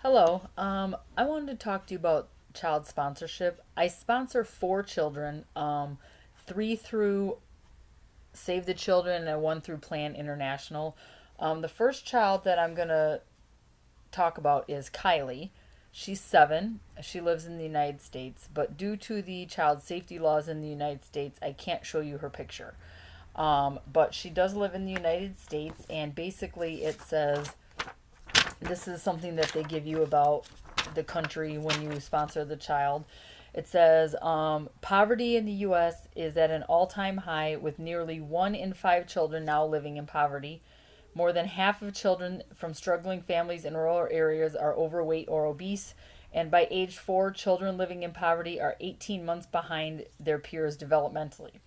Hello. I wanted to talk to you about child sponsorship. I sponsor four children, three through Save the Children and one through Plan International. The first child that I'm going to talk about is Kylie. She's 7. She lives in the United States, but due to the child safety laws in the United States, I can't show you her picture. But she does live in the United States, and basically it says this is something that they give you about the country when you sponsor the child. It says poverty in the U.S. is at an all time high, with nearly 1 in 5 children now living in poverty. More than half of children from struggling families in rural areas are overweight or obese. And by age 4, children living in poverty are 18 months behind their peers developmentally.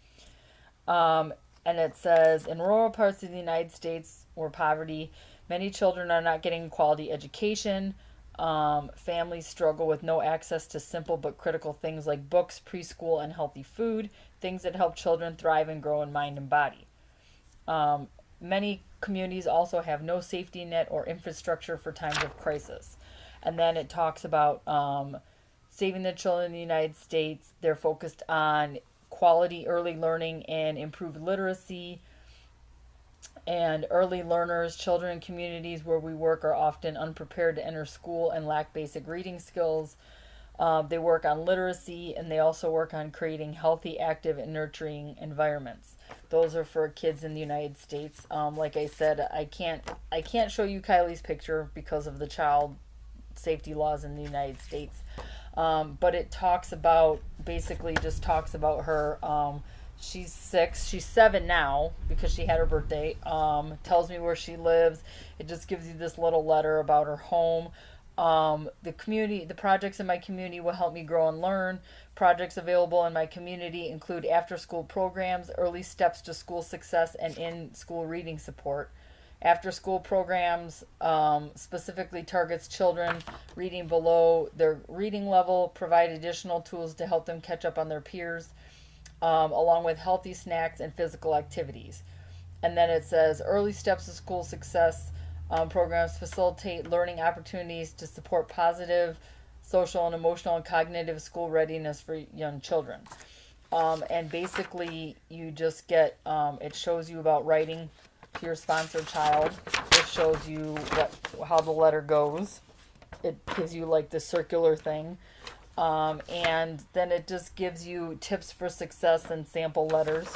Um, and it says in rural parts of the United States where poverty, many children are not getting quality education. Families struggle with no access to simple but critical things like books, preschool, and healthy food, things that help children thrive and grow in mind and body. Um, Many communities also have no safety net or infrastructure for times of crisis. And then it talks about saving the children in the United States. They're focused on quality early learning and improved literacy. And early learners, children in communities where we work are often unprepared to enter school and lack basic reading skills. They work on literacy, and they also work on creating healthy, active, and nurturing environments. Those are for kids in the United States. Like I said, I can't show you Kylie's picture because of the child safety laws in the United States. But it talks about, basically just talks about her. She's 6. She's 7 now because she had her birthday. Tells me where she lives. It just gives you this little letter about her home. The projects in my community will help me grow and learn. Projects available in my community include after school programs, early steps to school success, and in school reading support. After school programs specifically targets children reading below their reading level, provide additional tools to help them catch up on their peers, along with healthy snacks and physical activities. And then it says early steps to school success programs facilitate learning opportunities to support positive social and emotional and cognitive school readiness for young children. And basically, you just get it shows you about writing to your sponsored child. It shows you how the letter goes. It gives you like the circular thing. And then it just gives you tips for success and sample letters.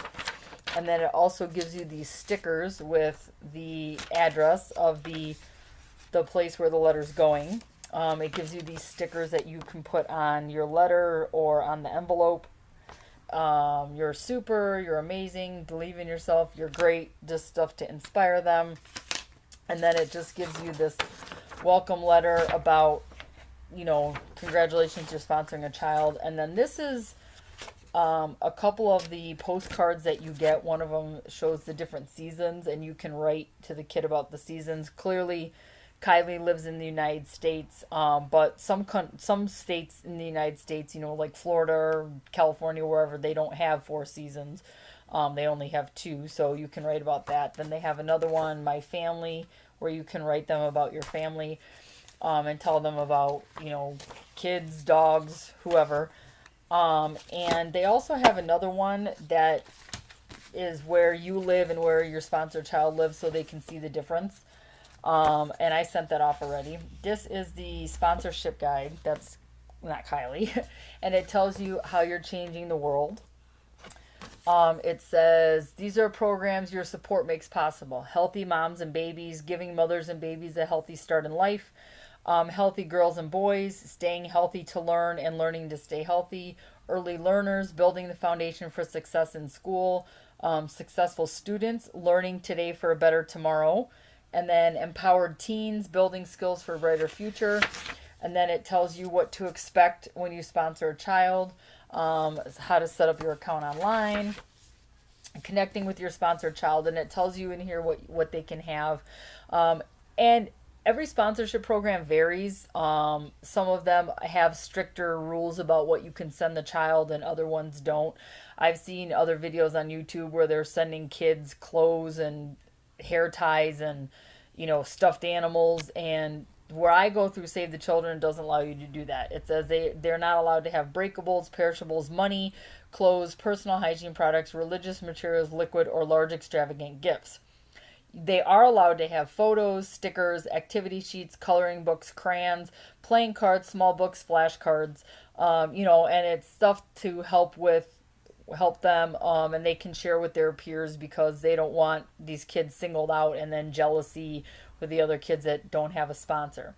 And then it also gives you these stickers with the address of the place where the letter's going. It gives you these stickers that you can put on your letter or on the envelope. You're super, you're amazing, believe in yourself, you're great, just stuff to inspire them. And then it just gives you this welcome letter about, congratulations, you're sponsoring a child. And then this is a couple of the postcards that you get. One of them shows the different seasons, and you can write to the kid about the seasons. Clearly, Kylie lives in the United States, but some states in the United States, like Florida or California, wherever, they don't have 4 seasons. They only have 2, so you can write about that. Then they have another one, My Family, where you can write them about your family, and tell them about, kids, dogs, whoever. And they also have another one that is where you live and where your sponsored child lives, so they can see the difference. And I sent that off already. This is the sponsorship guide. That's not Kylie. And it tells you how you're changing the world. It says, these are programs your support makes possible. Healthy moms and babies, giving mothers and babies a healthy start in life. Healthy girls and boys, staying healthy to learn and learning to stay healthy. Early learners, building the foundation for success in school. Successful students, learning today for a better tomorrow. And then empowered teens, building skills for a brighter future. And then it tells you what to expect when you sponsor a child, how to set up your account online, connecting with your sponsored child, and it tells you in here what they can have. And every sponsorship program varies. Some of them have stricter rules about what you can send the child, and other ones don't. I've seen other videos on YouTube where they're sending kids clothes and hair ties and stuffed animals, and where I go through Save the Children doesn't allow you to do that. It says they're not allowed to have breakables, perishables, money, clothes, personal hygiene products, religious materials, liquid, or large extravagant gifts. They are allowed to have photos, stickers, activity sheets, coloring books, crayons, playing cards, small books, flashcards, and it's stuff to help them, and they can share with their peers because they don't want these kids singled out and then jealousy with the other kids that don't have a sponsor.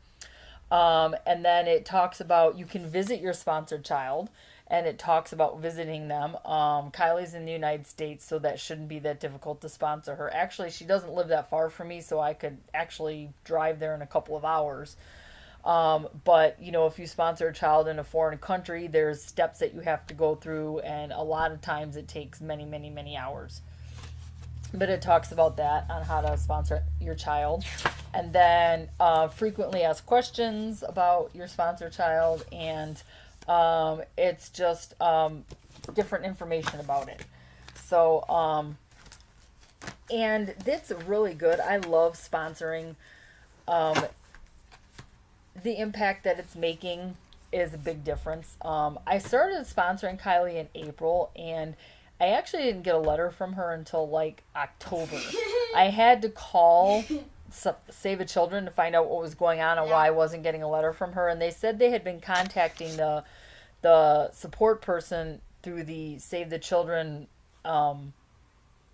And then it talks about you can visit your sponsored child, and it talks about visiting them. Kylie's in the United States, so that shouldn't be that difficult to sponsor her. Actually, she doesn't live that far from me, so I could actually drive there in a couple of hours. But if you sponsor a child in a foreign country, there's steps that you have to go through, and a lot of times it takes many, many, many hours. But it talks about that on how to sponsor your child. And then frequently asked questions about your sponsor child, and it's just different information about it. So, and it's really good. I love sponsoring. The impact that it's making is a big difference. I started sponsoring Kylie in April, and I actually didn't get a letter from her until like October. I had to call Save the Children to find out what was going on and why I wasn't getting a letter from her. And they said they had been contacting the support person through the Save the Children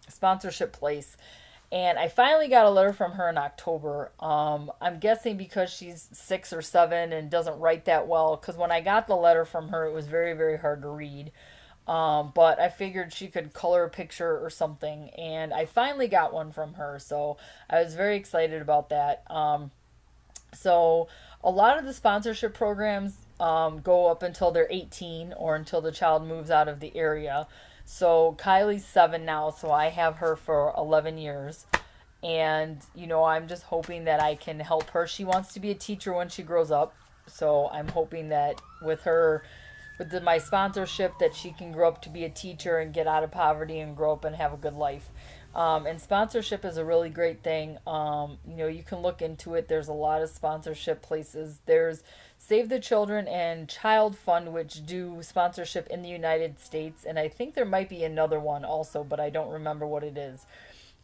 sponsorship place. And I finally got a letter from her in October. I'm guessing because she's 6 or 7 and doesn't write that well. Because when I got the letter from her, it was very, very hard to read. But I figured she could color a picture or something. And I finally got one from her. So I was very excited about that. So a lot of the sponsorship programs go up until they're 18 or until the child moves out of the area. So Kylie's 7 now, so I have her for 11 years. And, I'm just hoping that I can help her. She wants to be a teacher when she grows up. So I'm hoping that with my sponsorship, that she can grow up to be a teacher and get out of poverty and grow up and have a good life. And sponsorship is a really great thing. You can look into it. There's a lot of sponsorship places. There's Save the Children and Child Fund, which do sponsorship in the United States. And I think there might be another one also, but I don't remember what it is.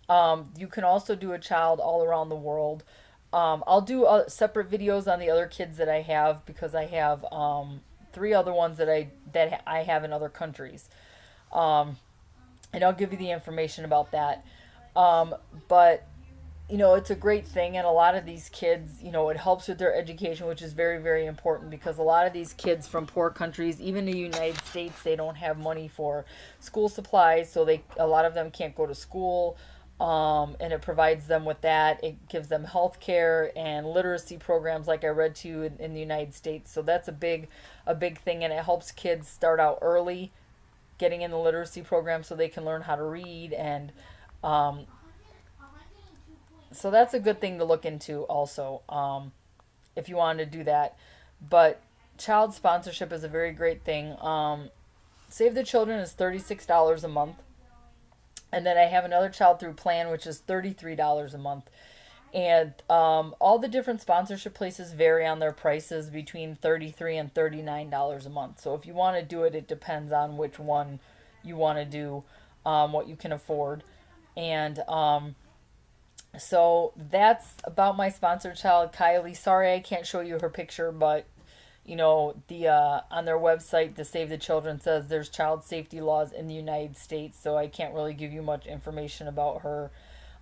You can also do a child all around the world. I'll do separate videos on the other kids that I have, because I have 3 other ones that I have in other countries. And I'll give you the information about that. But it's a great thing, and a lot of these kids, it helps with their education, which is very, very important, because a lot of these kids from poor countries, even the United States, they don't have money for school supplies, so a lot of them can't go to school, and it provides them with that. It gives them health care and literacy programs, like I read to you in the United States. So that's a big thing, and it helps kids start out early, getting in the literacy program so they can learn how to read, and so that's a good thing to look into also, if you wanted to do that. But child sponsorship is a very great thing. Save the Children is $36 a month. And then I have another child through plan, which is $33 a month. And all the different sponsorship places vary on their prices between $33 and $39 a month. So if you want to do it, it depends on which one you want to do, what you can afford. And so that's about my sponsored child, Kylie. Sorry I can't show you her picture, but on their website, the Save the Children says there's child safety laws in the United States, so I can't really give you much information about her.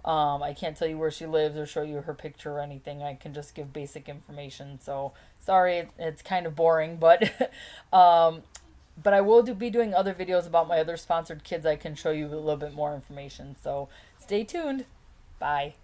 I can't tell you where she lives or show you her picture or anything. I can just give basic information. So sorry, it's kind of boring, but but I will be doing other videos about my other sponsored kids. I can show you a little bit more information. So stay tuned. Bye.